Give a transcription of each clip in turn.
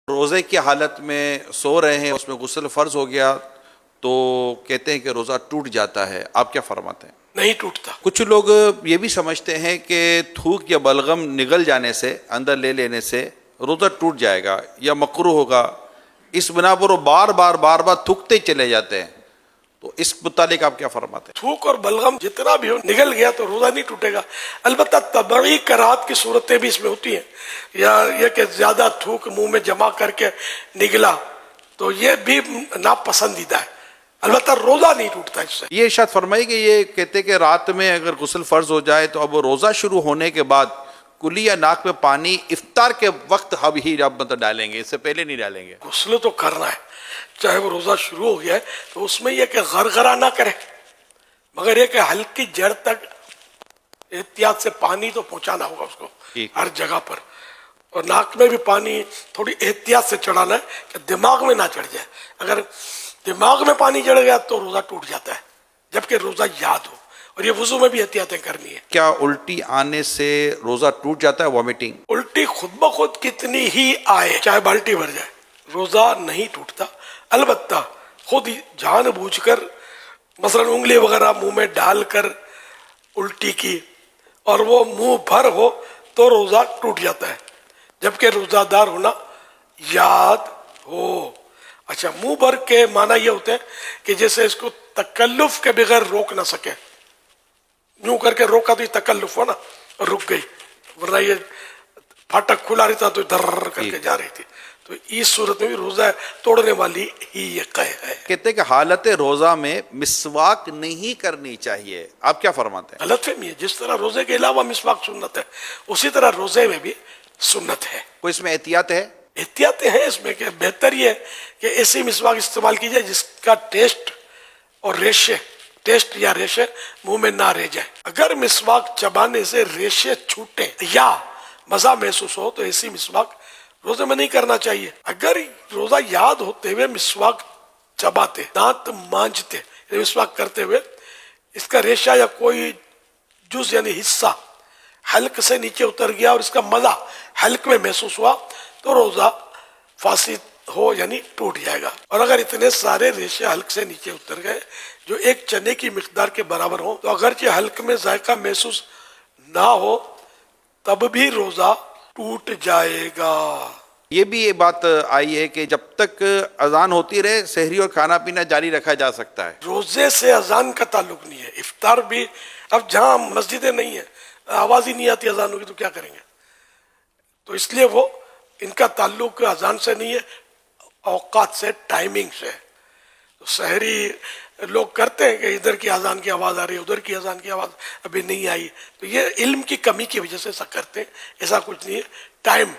روزے کی حالت میں سو رہے ہیں، اس میں غسل فرض ہو گیا تو کہتے ہیں کہ روزہ ٹوٹ جاتا ہے، آپ کیا فرماتے ہیں؟ نہیں ٹوٹتا۔ کچھ لوگ یہ بھی سمجھتے ہیں کہ تھوک یا بلغم نگل جانے سے، اندر لے لینے سے روزہ ٹوٹ جائے گا یا مکروہ ہوگا، اس بنا پر وہ بار بار تھوکتے ہی چلے جاتے ہیں، تو اس متعلق آپ کیا فرماتے ہیں؟ تھوک اور بلغم جتنا بھی ہو نگل گیا تو روزہ نہیں ٹوٹے گا۔ البتہ طبعی کراہت کی صورتیں بھی اس میں ہوتی ہیں، یا یہ کہ زیادہ تھوک منہ میں جمع کر کے نگلا تو یہ بھی ناپسندیدہ ہے، البتہ روزہ نہیں ٹوٹتا اس سے۔ یہ ارشاد فرمائی کہ یہ کہتے کہ رات میں اگر غسل فرض ہو جائے تو اب روزہ شروع ہونے کے بعد کلی یا ناک میں پانی افطار کے وقت اب ہی مطلب ڈالیں گے، اس سے پہلے نہیں ڈالیں گے؟ غسل تو کرنا ہے، چاہے وہ روزہ شروع ہو گیا ہے تو اس میں یہ کہ غرغرہ نہ کرے، مگر یہ کہ ہلکی جڑ تک احتیاط سے پانی تو پہنچانا ہوگا اس کو ہر جگہ پر، اور ناک میں بھی پانی تھوڑی احتیاط سے چڑھانا ہے کہ دماغ میں نہ چڑھ جائے۔ اگر دماغ میں پانی چڑھ گیا تو روزہ ٹوٹ جاتا ہے، جبکہ روزہ یاد ہو، اور یہ وضو میں بھی احتیاطیں کرنی ہے۔ کیا الٹی آنے سے روزہ ٹوٹ جاتا ہے، وامٹنگ؟ الٹی خود بخود کتنی ہی آئے، چاہے بالٹی بھر جائے، روزہ نہیں ٹوٹتا۔ البتہ خود جان بوجھ کر مثلا انگلی وغیرہ منہ میں ڈال کر الٹی کی اور وہ منہ بھر ہو تو روزہ ٹوٹ جاتا ہے، جبکہ روزہ دار ہونا یاد ہو۔ اچھا، منہ بھر کے معنی یہ ہوتے ہیں کہ جیسے اس کو تکلف کے بغیر روک نہ سکے، یوں کر کے روکا تو یہ تکلف ہو نا، اور رک گئی، ورنہ یہ پھاٹک کھلا رہتا تو در کر کے جا رہی تھی، تو اس صورت میں بھی روزہ توڑنے والی ہی یہ قے ہے۔ کہتے ہیں کہ حالت روزہ میں مسواک نہیں کرنی چاہیے، آپ کیا فرماتے ہیں؟ غلط فہمی ہے، جس طرح روزے کے علاوہ مسواک سنت ہے اسی طرح روزے میں بھی سنت ہے۔ کوئی اس میں احتیاط ہے؟ احتیاطیں ہیں اس میں کہ بہتر یہ ہے کہ ایسی مسواک استعمال کی جائے جس کا ٹیسٹ اور ریشے، ٹیسٹ یا ریشے منہ میں نہ رہ جائے۔ اگر مسواک چبانے سے ریشے چھوٹے یا مزہ محسوس ہو تو ایسی مسواک روزے میں نہیں کرنا چاہیے۔ اگر روزہ یاد ہوتے ہوئے مسواک چباتے، دانت مانجتے، مسواک کرتے ہوئے اس کا ریشہ یا کوئی جز یعنی حصہ حلق سے نیچے اتر گیا اور اس کا مزہ حلق میں محسوس ہوا تو روزہ فاسد ہو یعنی ٹوٹ جائے گا۔ اور اگر اتنے سارے ریشے حلق سے نیچے اتر گئے جو ایک چنے کی مقدار کے برابر ہوں تو اگرچہ حلق میں ذائقہ محسوس نہ ہو تب بھی روزہ ٹوٹ جائے گا۔ یہ بھی یہ بات آئی ہے کہ جب تک اذان ہوتی رہے سحری اور کھانا پینا جاری رکھا جا سکتا ہے۔ روزے سے اذان کا تعلق نہیں ہے، افطار بھی، اب جہاں مسجدیں نہیں ہیں، آواز ہی نہیں آتی اذانوں کی تو کیا کریں گے؟ تو اس لیے وہ ان کا تعلق اذان سے نہیں ہے، اوقات سے، ٹائمنگ سے۔ تو سحری لوگ کرتے ہیں کہ ادھر کی اذان کی آواز آ رہی ہے، ادھر کی اذان کی آواز ابھی نہیں آئی، تو یہ علم کی کمی کی وجہ سے ایسا کرتے ہیں، ایسا کچھ نہیں ہے۔ ٹائم،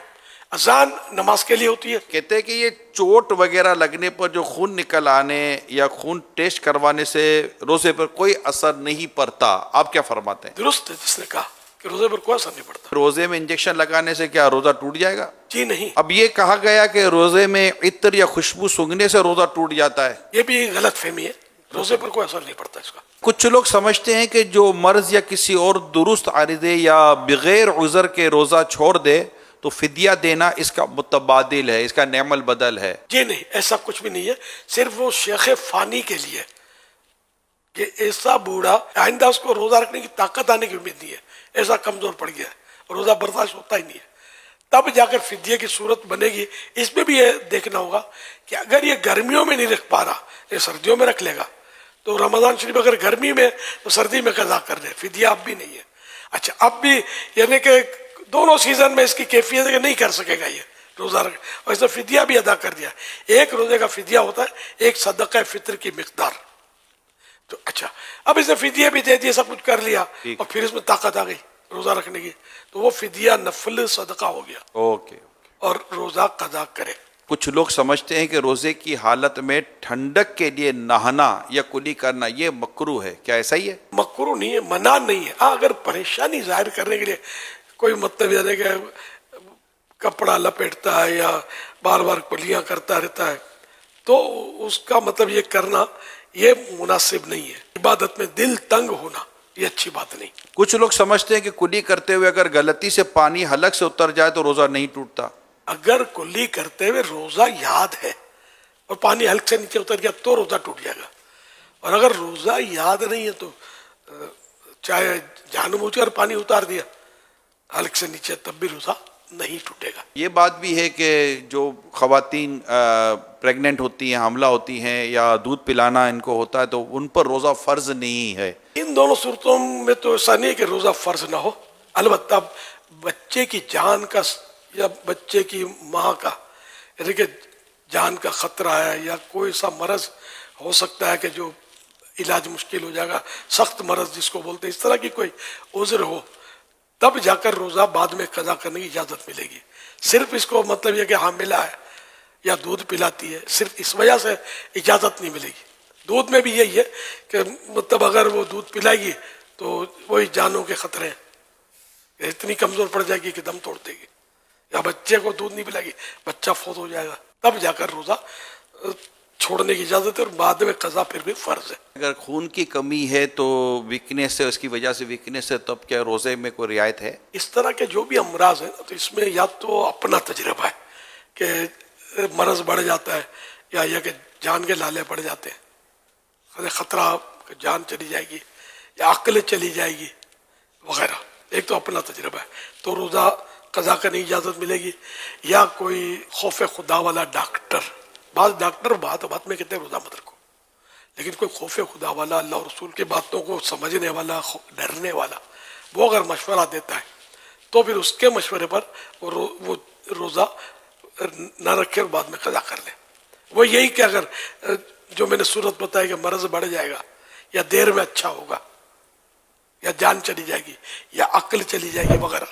اذان نماز کے لیے ہوتی ہے۔ کہتے ہیں کہ یہ چوٹ وغیرہ لگنے پر جو خون نکل آنے یا خون ٹیسٹ کروانے سے روزے پر کوئی اثر نہیں پڑتا، آپ کیا فرماتے ہیں؟ درست ہے جس نے کہا کہ روزے پر کوئی اثر نہیں پڑتا۔ روزے میں انجیکشن لگانے سے کیا روزہ ٹوٹ جائے گا؟ جی نہیں، اب یہ کہا گیا کہ روزے میں عطر یا خوشبو سونگھنے سے روزہ ٹوٹ جاتا ہے، یہ بھی غلط فہمی ہے، روزے پر کوئی اثر نہیں پڑتا اس کا۔ کچھ لوگ سمجھتے ہیں کہ جو مرض یا کسی اور درست عارضے یا بغیر عذر کے روزہ چھوڑ دے تو فدیہ دینا اس کا متبادل ہے، اس کا نعم البدل ہے۔ جی نہیں، ایسا کچھ بھی نہیں ہے، صرف وہ شیخ فانی کے لیے کہ ایسا بوڑھا آئندہ اس کو روزہ رکھنے کی طاقت آنے کی امید نہیں ہے، ایسا کمزور پڑ گیا ہے، روزہ برداشت ہوتا ہی نہیں ہے، تب جا کر فدیے کی صورت بنے گی۔ اس میں بھی یہ دیکھنا ہوگا کہ اگر یہ گرمیوں میں نہیں رکھ پا رہا، یہ سردیوں میں رکھ لے گا تو رمضان شریف اگر گرمی میں تو سردی میں قضا کر دے، فدیہ اب بھی نہیں ہے۔ اچھا، اب بھی یعنی کہ دونوں سیزن میں اس کی کیفیت ہے کہ نہیں کر سکے گا یہ روزہ رکھ، اور اس نے فدیہ بھی ادا کر دیا۔ ایک روزے کا فدیہ ہوتا ہے ایک صدقہ فطر کی مقدار۔ تو اچھا، اب اس نے فدیہ بھی دے دیا، سب کچھ کر لیا، اور پھر اس میں طاقت آ گئی روزہ رکھنے کی، تو وہ فدیہ نفل صدقہ ہو گیا، اوکے۔ اور روزہ قضا کرے۔ کچھ لوگ سمجھتے ہیں کہ روزے کی حالت میں ٹھنڈک کے لیے نہانا یا کلی کرنا یہ مکروہ ہے، کیا ایسا ہی ہے؟ مکروہ نہیں ہے، منع نہیں ہے۔ ہاں، اگر پریشانی ظاہر کرنے کے لیے کوئی مطلب یعنی کہ کپڑا لپیٹتا ہے یا بار بار کلیاں کرتا رہتا ہے تو اس کا مطلب یہ کرنا یہ مناسب نہیں ہے۔ عبادت میں دل تنگ ہونا یہ اچھی بات نہیں۔ کچھ لوگ سمجھتے ہیں کہ کلی کرتے ہوئے اگر غلطی سے پانی حلق سے اتر جائے تو روزہ نہیں ٹوٹتا۔ اگر کلی کرتے ہوئے روزہ یاد ہے اور پانی حلق سے نیچے اتر گیا تو روزہ ٹوٹ جائے گا، اور اگر روزہ یاد نہیں ہے تو چاہے جان بوجھ کر پانی اتار دیا حلق سے نیچے تب بھی روزہ نہیں ٹوٹے گا۔ یہ بات بھی ہے کہ جو خواتین پریگننٹ ہوتی ہیں، حاملہ ہوتی ہیں، یا دودھ پلانا ان کو ہوتا ہے تو ان پر روزہ فرض نہیں ہے۔ ان دونوں صورتوں میں تو ایسا نہیں ہے کہ روزہ فرض نہ ہو، البتہ بچے کی جان کا یا بچے کی ماں کا یعنی کہ جان کا خطرہ ہے یا کوئی سا مرض ہو سکتا ہے کہ جو علاج مشکل ہو جائے گا، سخت مرض جس کو بولتے ہیں، اس طرح کی کوئی عذر ہو تب جا کر روزہ بعد میں قضا کرنے کی اجازت ملے گی۔ صرف اس کو مطلب یہ کہ حاملہ ہے یا دودھ پلاتی ہے، صرف اس وجہ سے اجازت نہیں ملے گی۔ دودھ میں بھی یہی ہے کہ مطلب اگر وہ دودھ پلائے گی تو وہی جانوں کے خطرے ہیں، اتنی کمزور پڑ جائے گی کہ دم توڑ دے گی، یا بچے کو دودھ نہیں پلائے گی بچہ فوت ہو جائے گا، تب جا کر روزہ چھوڑنے کی اجازت ہے، اور بعد میں قضا پھر بھی فرض ہے۔ اگر خون کی کمی ہے تو ویکنیس ہے، اس کی وجہ سے ویکنیس ہے، تب کیا روزے میں کوئی رعایت ہے؟ اس طرح کے جو بھی امراض ہیں تو اس میں یا تو اپنا تجربہ ہے کہ مرض بڑھ جاتا ہے، یا یہ کہ جان کے لالے پڑ جاتے ہیں، خطرہ کہ جان چلی جائے گی یا عقل چلی جائے گی وغیرہ، ایک تو اپنا تجربہ ہے تو روزہ قضا کرنے کی اجازت ملے گی، یا کوئی خوف خدا والا ڈاکٹر، بعض ڈاکٹر بات میں کہتے ہیں روزہ مت رکھو، لیکن کوئی خوف خدا والا، اللہ اور رسول کی باتوں کو سمجھنے والا، ڈرنے والا، وہ اگر مشورہ دیتا ہے تو پھر اس کے مشورے پر وہ روزہ نہ رکھے اور بعد میں قضا کر لے۔ وہ یہی کہ اگر جو میں نے صورت بتائی کہ مرض بڑھ جائے گا یا دیر میں اچھا ہوگا یا جان چلی جائے گی یا عقل چلی جائے گی وغیرہ،